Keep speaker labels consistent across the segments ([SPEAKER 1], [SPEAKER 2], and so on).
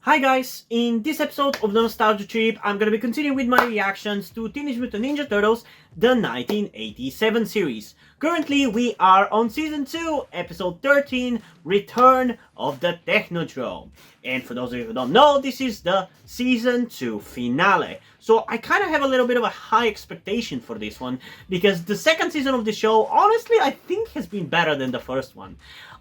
[SPEAKER 1] Hi guys, in this episode of the Nostalgia Trip, I'm gonna be continuing with my reactions to Teenage Mutant Ninja Turtles, the 1987 series. Currently, we are on Season 2, Episode 13, Return of the Technodrome. And for those of you who don't know, this is the Season 2 finale. So I kind of have a little bit of a high expectation for this one, because the second season of the show, honestly, I think has been better than the first one.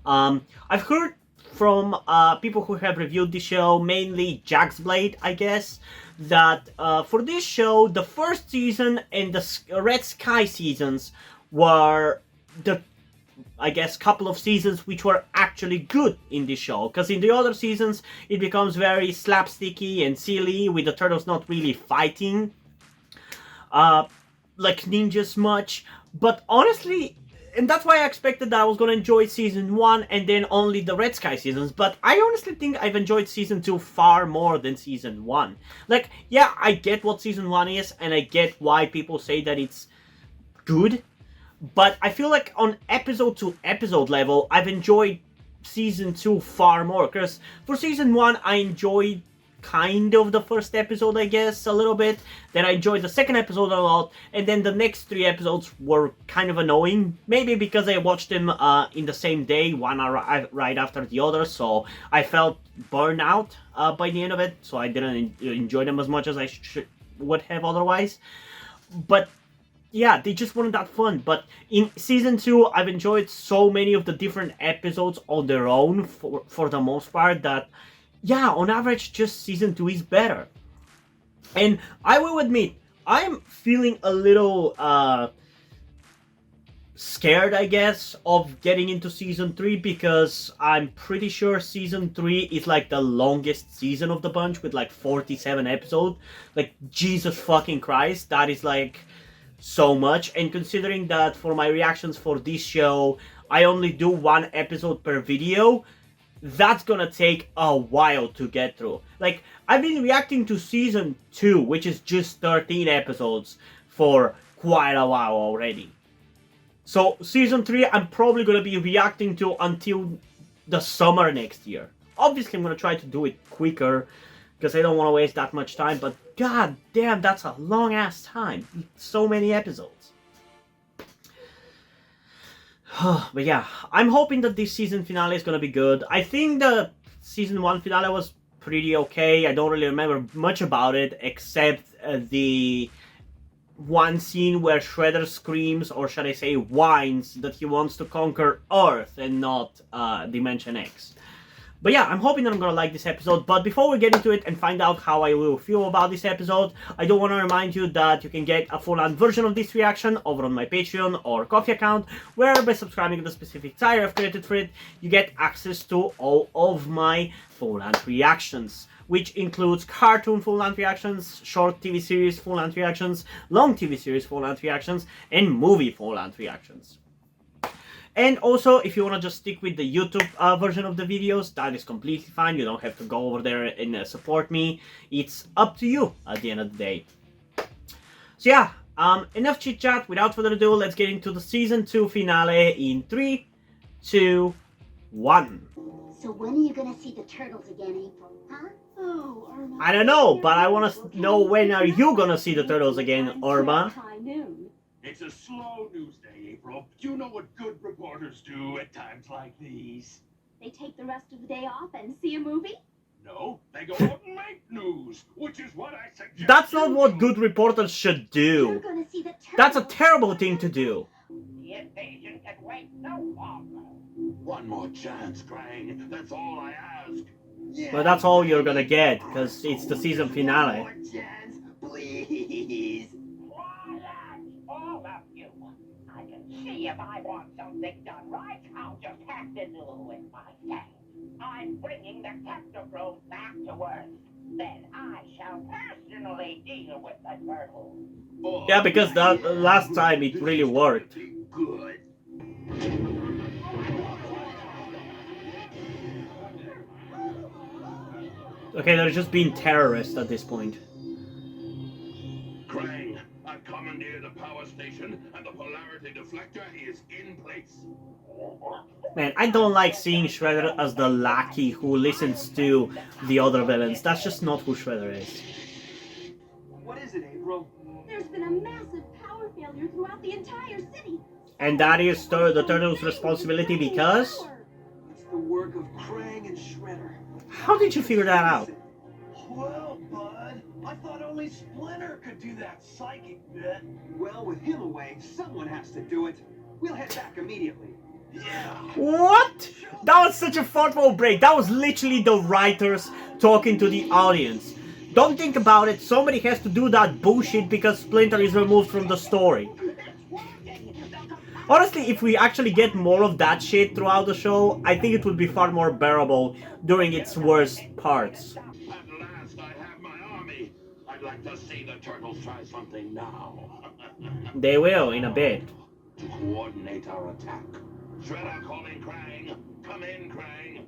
[SPEAKER 1] I've heard from people who have reviewed the show, mainly Jack's Blade, I guess, that for this show, the first season and the Red Sky seasons were the, I guess, couple of seasons which were actually good in this show. Because in the other seasons, it becomes very slapsticky and silly, with the turtles not really fighting like ninjas much. But honestly, and that's why I expected that I was going to enjoy Season 1 and then only the Red Sky seasons. But I honestly think I've enjoyed Season 2 far more than Season 1. Like, yeah, I get what Season 1 is, and I get why people say that it's good. But I feel like on episode to episode level, I've enjoyed Season 2 far more. Because for Season 1, I enjoyed kind of the first episode, I guess, a little bit. Then I enjoyed the second episode a lot, and then the next 3 episodes were kind of annoying. Maybe because I watched them in the same day, one right after the other, so I felt burned out by the end of it, so I didn't enjoy them as much as I would have otherwise. But yeah, they just weren't that fun. But in Season 2, I've enjoyed so many of the different episodes on their own for the most part that, yeah, on average, just Season 2 is better. And I will admit, I'm feeling a little scared, I guess, of getting into Season 3, because I'm pretty sure Season 3 is like the longest season of the bunch with like 47 episodes. Like, Jesus fucking Christ, that is like so much. And considering that for my reactions for this show, I only do 1 episode per video, that's gonna take a while to get through. Like, I've been reacting to Season 2, which is just 13 episodes, for quite a while already. So Season 3, I'm probably gonna be reacting to until the summer next year. Obviously, I'm gonna try to do it quicker, because I don't want to waste that much time, but god damn, that's a long-ass time. So many episodes. But yeah, I'm hoping that this season finale is gonna be good. I think the Season 1 finale was pretty okay. I don't really remember much about it, except the one scene where Shredder screams, or should I say whines, that he wants to conquer Earth and not Dimension X. But yeah, I'm hoping that I'm gonna like this episode. But before we get into it and find out how I will feel about this episode, I do want to remind you that you can get a full-on version of this reaction over on my Patreon or Coffee account, where by subscribing to the specific tier I've created for it, you get access to all of my full-length reactions, which includes cartoon full-length reactions, short TV series full-length reactions, long TV series full-length reactions, and movie full-length reactions. And also, if you want to just stick with the YouTube version of the videos, that is completely fine. You don't have to go over there and support me. It's up to you at the end of the day. So yeah, enough chit chat. Without further ado, let's get into the Season 2 finale in 3, 2, 1.
[SPEAKER 2] So when are you gonna see the turtles again, April? Huh? Oh, Irma.
[SPEAKER 1] I don't know, but I want to know, when are you gonna see the turtles again, Irma?
[SPEAKER 3] It's a slow news day, April. You know what good reporters do at times like these.
[SPEAKER 2] They take the rest of the day off and see a movie?
[SPEAKER 3] No, they go out and make news, which is what I suggest.
[SPEAKER 1] That's not what good reporters should
[SPEAKER 2] You're
[SPEAKER 1] do.
[SPEAKER 2] gonna see the turtles.
[SPEAKER 1] That's a terrible thing to do.
[SPEAKER 4] The invasion can wait no longer.
[SPEAKER 3] One more chance, Krang. That's all I ask. Yeah,
[SPEAKER 1] But that's all you're gonna get, because it's the season finale.
[SPEAKER 3] One more chance, please.
[SPEAKER 4] Quiet, all of you. I can see if I want something done right, I'll just have to do it myself. I'm bringing the Technodrome back to Earth. Then I shall personally deal with the turtles.
[SPEAKER 3] Oh,
[SPEAKER 1] Yeah, because that last time it really worked.
[SPEAKER 3] Good.
[SPEAKER 1] Okay, they're just being terrorists at this point.
[SPEAKER 3] Krang, I've commandeered the power station, and the polarity deflector is in place.
[SPEAKER 1] Man, I don't like seeing Shredder as the lackey who listens to the other villains. That's just not who Shredder is.
[SPEAKER 5] What is it, April?
[SPEAKER 2] There's been a massive power failure throughout the entire city.
[SPEAKER 1] And that is the Turtles' responsibility because...
[SPEAKER 5] It's the work of Krang and Shredder.
[SPEAKER 1] How did you figure that out?
[SPEAKER 5] Well, bud, I thought only Splinter could do that psychic bit. Well, with him away, someone has to do it. We'll head back immediately. Yeah.
[SPEAKER 1] What? That was such a thoughtful break. That was literally the writers talking to the audience. Don't think about it. Somebody has to do that bullshit because Splinter is removed from the story. Honestly, if we actually get more of that shit throughout the show, I think it would be far more bearable during its worst parts.
[SPEAKER 3] At last I have my army. I'd like to see the Turtles try something now.
[SPEAKER 1] They will, in a bit.
[SPEAKER 3] To coordinate our attack. Shredder calling Krang. Come in, Krang.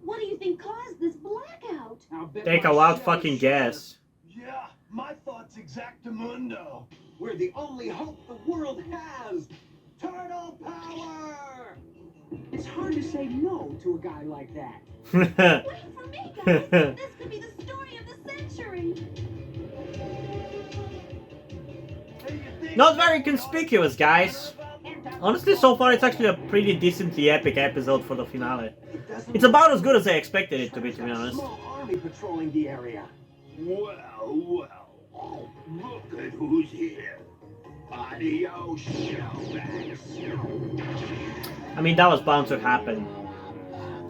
[SPEAKER 2] What do you think caused this blackout?
[SPEAKER 5] I'll bet
[SPEAKER 1] Take
[SPEAKER 5] my
[SPEAKER 1] a wild
[SPEAKER 5] shell
[SPEAKER 1] fucking
[SPEAKER 5] is
[SPEAKER 1] guess.
[SPEAKER 5] Yeah, my thoughts exactamundo. We're the only hope the world has. Turtle power! It's hard to say no to a guy like that.
[SPEAKER 2] Wait for me, guys. This could be the story of the century.
[SPEAKER 1] Not very conspicuous, guys. Honestly, so far it's actually a pretty decently epic episode for the finale. It's about as good as I expected it to be honest.
[SPEAKER 5] Small army patrolling the area.
[SPEAKER 3] Well, look at who's here. Adios, shellbacks.
[SPEAKER 1] I mean, that was bound to happen.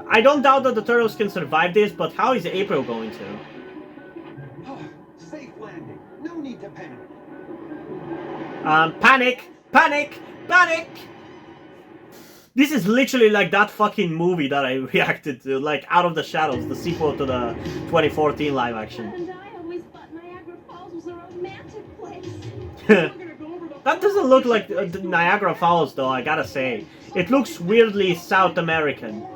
[SPEAKER 1] I don't doubt that the Turtles can survive this, but how is April going to?
[SPEAKER 5] Safe landing. No need to panic.
[SPEAKER 1] Panic! Panic! Panic! This is literally like that fucking movie that I reacted to, like Out of the Shadows, the sequel to the 2014 live action.
[SPEAKER 2] And I always thought Niagara Falls was a romantic place.
[SPEAKER 1] That doesn't look like Niagara Falls though, I gotta say. It looks weirdly South American.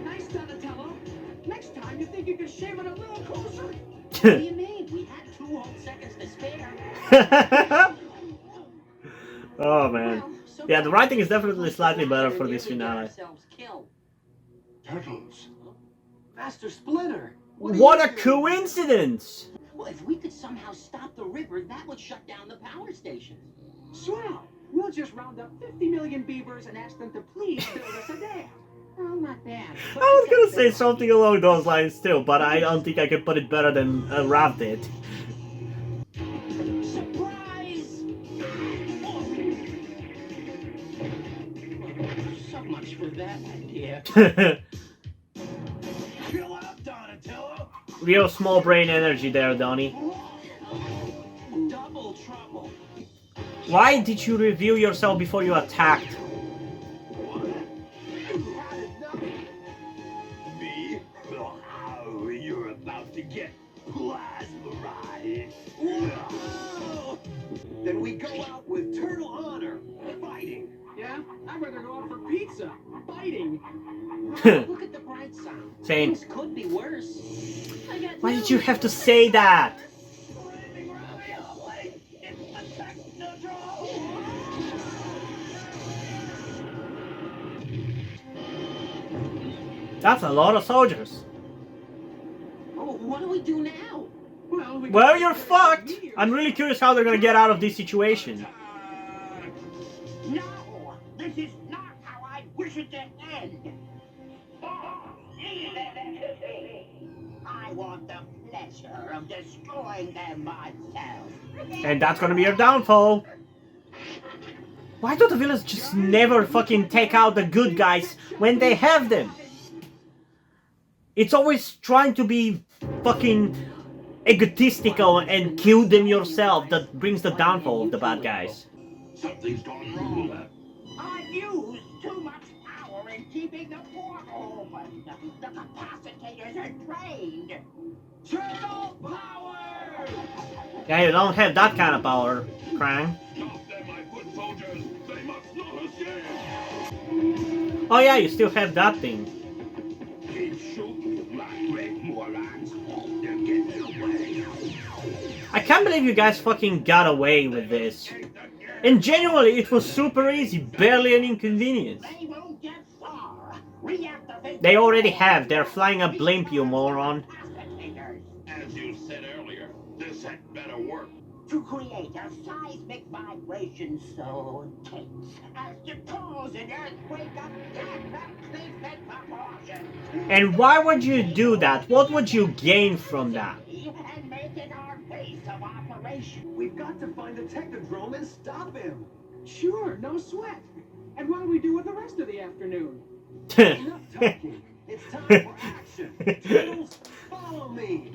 [SPEAKER 5] Nice, Donatello. Next time you think you can shave it a little closer?
[SPEAKER 4] What do you mean? We had 2 whole seconds to spare.
[SPEAKER 1] Oh man. Yeah, the writing is definitely slightly better for this finale.
[SPEAKER 3] Turtles.
[SPEAKER 5] Master Splinter.
[SPEAKER 1] What a coincidence!
[SPEAKER 4] Well, if we could somehow stop the river, that would shut down the power stations.
[SPEAKER 5] Swell. We'll just round up 50 million beavers and ask them to please build us a dam.
[SPEAKER 2] Oh, not bad.
[SPEAKER 1] I was gonna say something along those lines too, but I don't think I could put it better than Raph did.
[SPEAKER 4] Surprise! So much for that idea.
[SPEAKER 5] Chill out, Donatello.
[SPEAKER 1] Real small brain energy there, Donnie.
[SPEAKER 4] Double trouble.
[SPEAKER 1] Why did you reveal yourself before you attacked?
[SPEAKER 3] Me? Oh, you're about to get plasmerized.
[SPEAKER 5] Then we go out with turtle honor, fighting. Yeah, I'd rather go out for pizza, fighting.
[SPEAKER 4] Look at the bright side.
[SPEAKER 1] Same.
[SPEAKER 4] Things could be worse.
[SPEAKER 2] I got
[SPEAKER 1] Why
[SPEAKER 2] no
[SPEAKER 1] did you have to say that?
[SPEAKER 3] It's the Technodrome!
[SPEAKER 1] That's a lot of soldiers.
[SPEAKER 4] Oh, what do we do now?
[SPEAKER 1] Well, you're fucked. I'm really curious how they're gonna get out of this situation.
[SPEAKER 4] No! This is not how I wish it to end! I want the pleasure of destroying them myself.
[SPEAKER 1] And that's gonna be your downfall. Why do the villains just never fucking take out the good guys when they have them? It's always trying to be fucking egotistical and kill them yourself that brings the downfall of the bad guys.
[SPEAKER 3] Something's gone wrong.
[SPEAKER 4] I've used too much power in keeping the portal open. The capacitors are drained. Turtle power!
[SPEAKER 1] Yeah, you don't have that kind of power, Krang.
[SPEAKER 3] Stop them, my foot soldiers! They must not escape!
[SPEAKER 1] Oh yeah, you still have that thing.
[SPEAKER 3] Keep shooting like red morons. They're getting away.
[SPEAKER 1] I can't believe you guys fucking got away with this.
[SPEAKER 3] Take the gas
[SPEAKER 1] And genuinely, it was super easy, barely an inconvenience.
[SPEAKER 4] They won't get far. Reactivate.
[SPEAKER 1] They already have. They're flying a blimp, you moron.
[SPEAKER 3] As you said earlier, this had better work.
[SPEAKER 4] To create a seismic vibration so intense as to cause an earthquake of cataclysmic proportions.
[SPEAKER 1] And why would you do that? What would you gain from that?
[SPEAKER 4] And make it our base of operation.
[SPEAKER 5] We've got to find the Technodrome and stop him. Sure, no sweat. And what do we do with the rest of the afternoon? Enough talking. It's time for action. Turtles, follow me.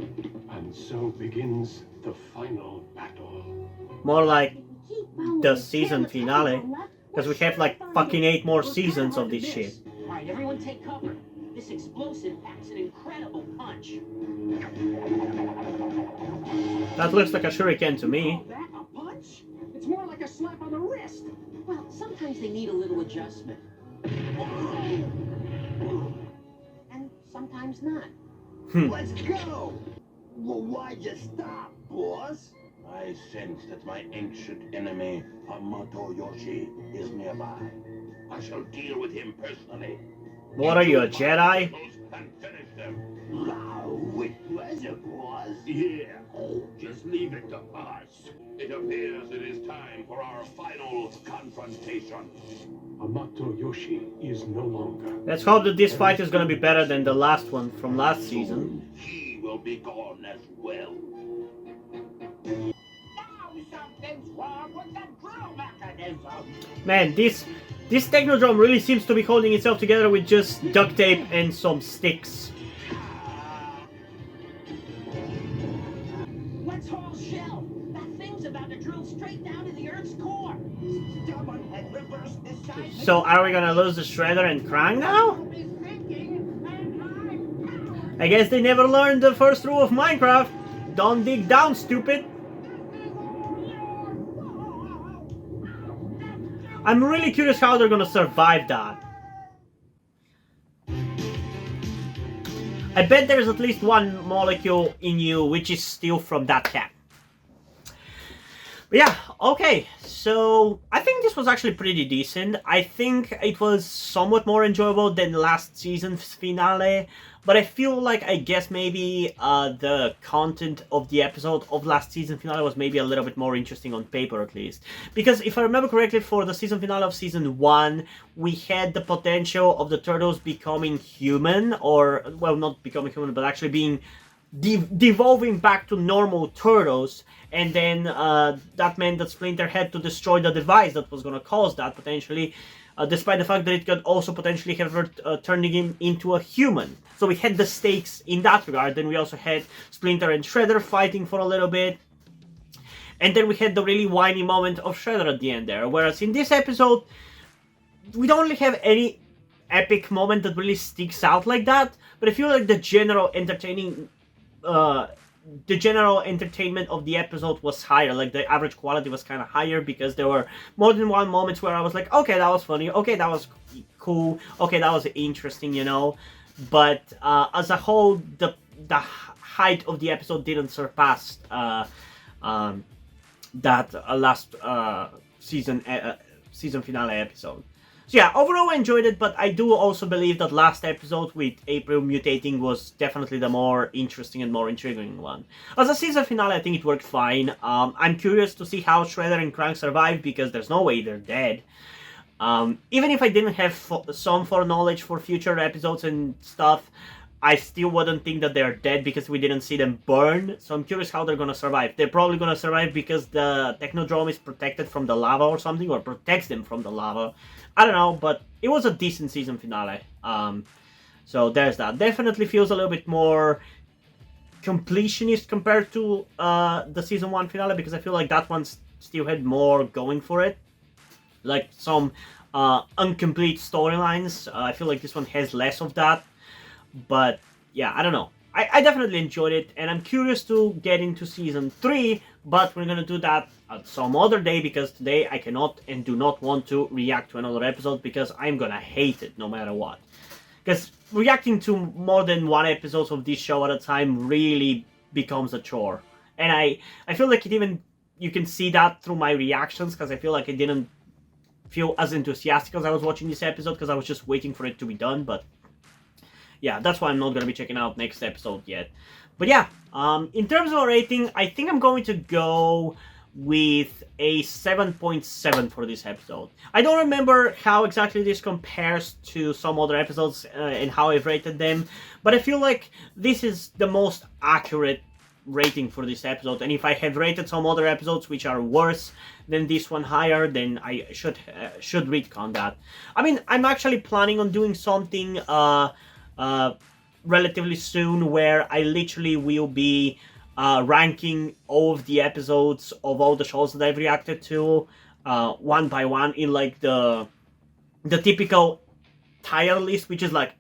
[SPEAKER 3] And so begins the final battle.
[SPEAKER 1] More like
[SPEAKER 2] Keep following
[SPEAKER 1] the season
[SPEAKER 2] Carrot's
[SPEAKER 1] finale.
[SPEAKER 2] arrow left,
[SPEAKER 1] Because we
[SPEAKER 2] we're
[SPEAKER 1] have like
[SPEAKER 2] sure to
[SPEAKER 1] fucking
[SPEAKER 2] find
[SPEAKER 1] 8 more
[SPEAKER 5] We're
[SPEAKER 1] seasons
[SPEAKER 5] kinda
[SPEAKER 1] of this
[SPEAKER 5] hard to
[SPEAKER 1] shit.
[SPEAKER 5] miss. All right, everyone take cover. This explosive packs an incredible punch.
[SPEAKER 1] That looks like a shuriken to me.
[SPEAKER 5] Call that a punch? It's more like a slap on the wrist. Well, sometimes they need a little adjustment. And sometimes not.
[SPEAKER 3] Let's go! Well, why'd you stop, boss? I sense that my ancient enemy, Hamato Yoshi, is nearby. I shall deal with him personally.
[SPEAKER 1] What are you, a Jedi?
[SPEAKER 3] And finish them. With pleasure, boss. Yeah, just leave it to us. It appears it is time for our final confrontation. Hamato Yoshi is no longer.
[SPEAKER 1] Let's hope that this fight is gonna be better than the last one from last season.
[SPEAKER 3] He will be gone as well.
[SPEAKER 4] Now something's wrong with the drill mechanism.
[SPEAKER 1] Man, this Technodrome really seems to be holding itself together with just duct tape and some sticks.
[SPEAKER 5] Let's haul shell. That thing's about to drill straight down to the Earth's core.
[SPEAKER 4] Someone had reversed this side.
[SPEAKER 1] So are we gonna lose the Shredder and Krang now? I guess they never learned the first rule of Minecraft. Don't dig down, stupid. I'm really curious how they're gonna survive that. I bet there's at least one molecule in you which is still from that cat. But yeah, okay, so I think this was actually pretty decent. I think it was somewhat more enjoyable than last season's finale, but I feel like, I guess maybe the content of the episode of last season finale was maybe a little bit more interesting on paper at least. Because if I remember correctly, for the season finale of season 1, we had the potential of the turtles becoming human, or, well, not becoming human, but actually being devolving back to normal turtles, and then that meant that Splinter had to destroy the device that was going to cause that, potentially, despite the fact that it could also potentially have turning him into a human. So we had the stakes in that regard. Then we also had Splinter and Shredder fighting for a little bit, and then we had the really whiny moment of Shredder at the end there, whereas in this episode we don't really have any epic moment that really sticks out like that, but I feel like the general entertainment of the episode was higher. Like, the average quality was kind of higher, because there were more than one moments where I was like, okay, that was funny, okay, that was cool, okay, that was interesting, you know. But as a whole, the height of the episode didn't surpass that last season finale episode. So yeah, overall I enjoyed it, but I do also believe that last episode with April mutating was definitely the more interesting and more intriguing one. As a season finale, I think it worked fine. I'm curious to see how Shredder and Krang survive, because there's no way they're dead. Even if I didn't have some foreknowledge for future episodes and stuff, I still wouldn't think that they're dead, because we didn't see them burn. So I'm curious how they're gonna survive. They're probably gonna survive because the Technodrome is protected from the lava or something, or protects them from the lava. I don't know, but it was a decent season finale. So there's that. Definitely feels a little bit more completionist compared to the season 1 finale, because I feel like that one still had more going for it. Like some incomplete storylines. I feel like this one has less of that. But yeah, I don't know. I definitely enjoyed it, and I'm curious to get into season 3, but we're gonna do that at some other day, because today I cannot and do not want to react to another episode, because I'm gonna hate it no matter what. Because reacting to more than one episode of this show at a time really becomes a chore. And I feel like it even you can see that through my reactions, because I feel like I didn't feel as enthusiastic as I was watching this episode, because I was just waiting for it to be done. But yeah, that's why I'm not gonna be checking out next episode yet. But yeah, in terms of a rating, I think I'm going to go with a 7.7 for this episode. I don't remember how exactly this compares to some other episodes and how I've rated them, but I feel like this is the most accurate rating for this episode. And if I have rated some other episodes which are worse than this one higher, then I should retcon that. I mean, I'm actually planning on doing something relatively soon where I literally will be ranking all of the episodes of all the shows that I've reacted to one by one in like the typical tier list, which is like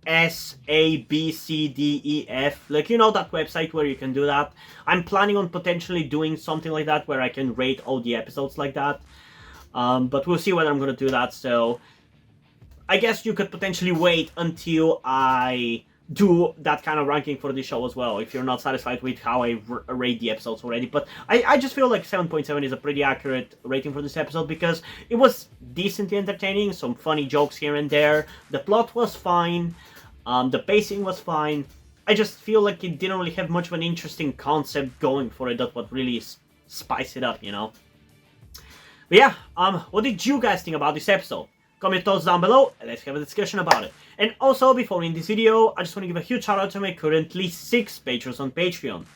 [SPEAKER 1] S, A, B, C, D, E, F. Like, you know, that website where you can do that. I'm planning on potentially doing something like that where I can rate all the episodes like that. But we'll see whether I'm going to do that. So I guess you could potentially wait until I do that kind of ranking for this show as well, if you're not satisfied with how I rate the episodes already. But I just feel like 7.7 is a pretty accurate rating for this episode, because it was decently entertaining, some funny jokes here and there, the plot was fine, the pacing was fine. I just feel like it didn't really have much of an interesting concept going for it that would really spice it up, you know? But yeah, what did you guys think about this episode? Comment your thoughts down below and let's have a discussion about it. And also, before we end this video, I just want to give a huge shout out to my currently 6 patrons on Patreon: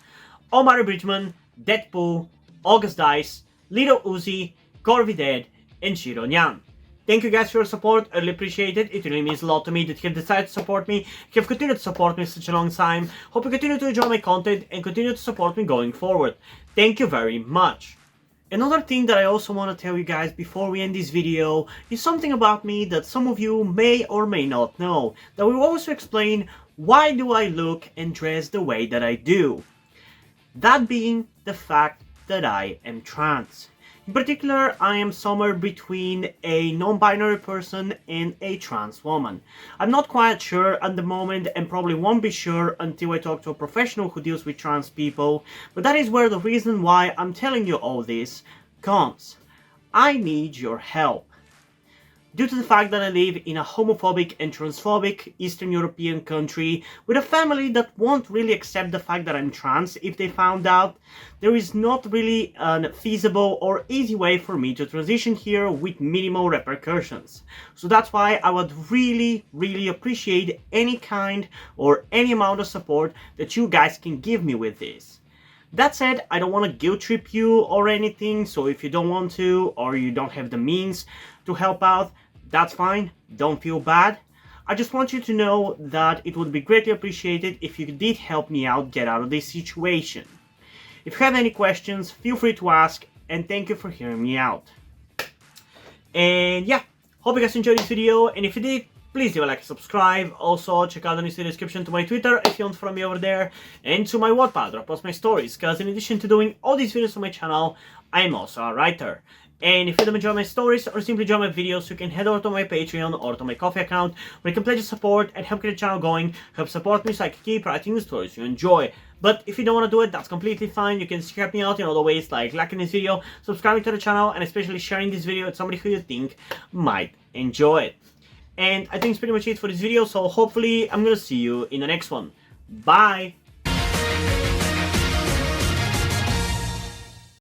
[SPEAKER 1] Omar Bridgman, Deadpool, August Dice, Little Uzi, Corby Dead, and Shiro Nyan. Thank you guys for your support, I really appreciate it. It really means a lot to me that you have decided to support me, you have continued to support me for such a long time. Hope you continue to enjoy my content and continue to support me going forward. Thank you very much. Another thing that I also want to tell you guys before we end this video is something about me that some of you may or may not know, that will also explain why do I look and dress the way that I do. That being the fact that I am trans. In particular, I am somewhere between a non-binary person and a trans woman. I'm not quite sure at the moment and probably won't be sure until I talk to a professional who deals with trans people, but that is where the reason why I'm telling you all this comes. I need your help. Due to the fact that I live in a homophobic and transphobic Eastern European country with a family that won't really accept the fact that I'm trans if they found out, there is not really a feasible or easy way for me to transition here with minimal repercussions. So that's why I would really appreciate any kind or any amount of support that you guys can give me with this. That said, I don't want to guilt trip you or anything, so if you don't want to or you don't have the means to help out, that's fine, don't feel bad. I just want you to know that it would be greatly appreciated if you did help me out get out of this situation. If you have any questions, feel free to ask, and thank you for hearing me out. And yeah, hope you guys enjoyed this video, and if you did, please leave a like and subscribe. Also, check out the link in the description to my Twitter if you want to follow me over there, and to my Wattpad where I post my stories, because in addition to doing all these videos on my channel, I am also a writer. And if you don't enjoy my stories or simply enjoy my videos, you can head over to my Patreon or to my Coffee account where you can pledge your support and help get the channel going, help support me so I can keep writing the stories you enjoy. But if you don't want to do it, that's completely fine. You can help me out in other ways, like liking this video, subscribing to the channel, and especially sharing this video with somebody who you think might enjoy it. And I think it's pretty much it for this video, so hopefully I'm gonna see you in the next one. Bye!